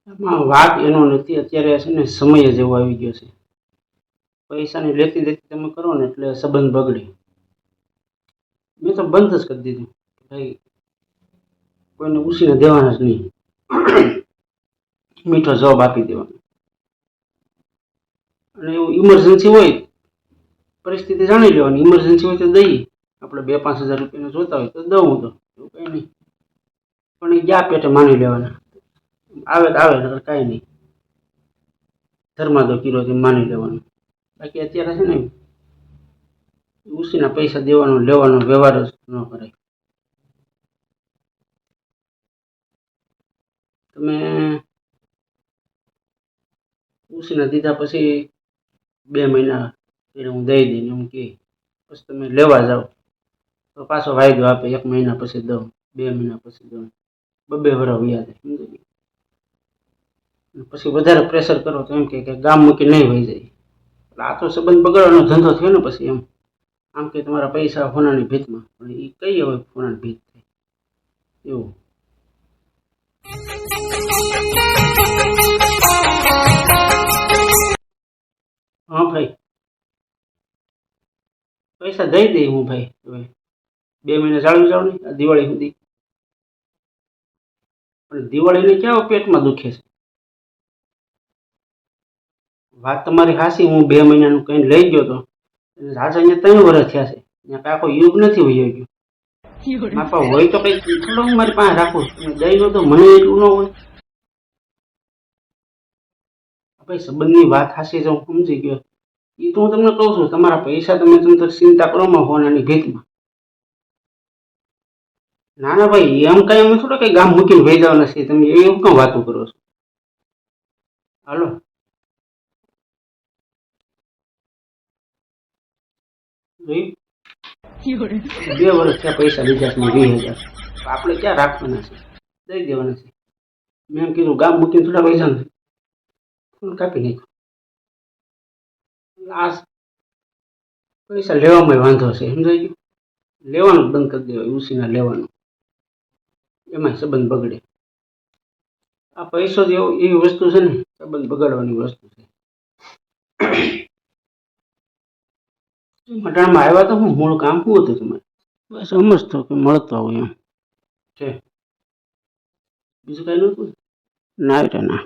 આમાં વાત એનો નથી, અત્યારે છે ને સમય જ એવો આવી ગયો છે. પૈસાની લેતી દેતી તમે કરો ને એટલે સંબંધ બગડે. મેં તો બંધ જ કરી દીધું, ભાઈ કોઈને ઉછીને દેવાના જ નહીં. મીઠો જવાબ આપી દેવાનો. અને એવું ઇમરજન્સી હોય, પરિસ્થિતિ જાણી લેવાની. ઇમરજન્સી હોય તો દઈએ, આપણે 2-5 હજાર રૂપિયાને જોતા હોય તો દઉં, તો એવું કંઈ નહીં. પણ એ ગયા પેટે માની લેવાના. આવે તો આવે, નકર કાંઈ નહીં. ધર્માદો કીરો તેમ માની લેવાનું. બાકી અત્યારે છે ને ઉછીના પૈસા દેવાનો લેવાનો વ્યવહાર જ ન કરાય. તમે ઉછીના દીધા પછી 2 મહિના એટલે હું દઈ દઈને એમ કે, પછી તમે લેવા જાઓ તો પાછો વાયદો આપે, 1 મહિના પછી દઉં, 2 મહિના પછી દઉં, 2 વર્ષ વ્યા જાય. સમજી ગયા? પછી વધારે પ્રેશર કરો તો એમ કે ગામ મૂકી નહીં વહી જાય. એટલે આ તો સંબંધ બગાડવાનો ધંધો થયો ને પછી. એમ આમ કે તમારા પૈસા હોનાની ભીતમાં, પણ એ કઈ હોય હોનાની ભીત થાય એવું. હા ભાઈ, પૈસા દઈ દઈ હું ભાઈ. હવે 2 મહિના જાળવી જાવ ને આ દિવાળી સુધી. પણ દિવાળીને ક્યાં પેટમાં દુખે છે? વાત તમારી હાસી, હું 2 મહિનાનું કઈ લઈ ગયો તો રાજા અહીંયા 3 વર્ષ થયા છે. ત્યાં કાંઈ આખો યુગ નથી વયો ગયો. માપા હોય તો કઈ થોડો હું મારી પાસે રાખું છું. દઈ લો તો મને એટલું ન હોય. ભાઈ સંબંધની વાત હાસી છે, હું સમજી ગયો. એ તો હું તમને કહું છું, તમારા પૈસા તમે ચિંતા કરો માં હોનાની ભીતમાં. ના ના ભાઈ, એમ કઈ અમે થોડા કઈ ગામ મૂકીને વહી જવાના છીએ. તમે એવું કેમ વાતો કરો છો? હાલો, 2 વર્ષ થયા પૈસા લીધા છે 20,000. આપણે ક્યાં રાખવાના છે? દઈ દેવાના છે. મેં એમ કીધું ગામ મૂકીને થોડા પૈસા નથી, ફૂલ કાપી નાખ્યું. આ પૈસા લેવામાં વાંધો છે, સમજાઈ ગયું? લેવાનું બંધ કરી દેવાય, ઉછીના લેવાનું. એમાં સંબંધ બગડે. આ પૈસો જ એવી વસ્તુ છે ને, સંબંધ બગાડવાની વસ્તુ છે. મટાણમાં આવ્યા તો હું મૂળ કામ શું હતું તમારે? બસ સમજતો કે મળતો હોય એમ છે, બીજું કઈ નતું. ના રે ના.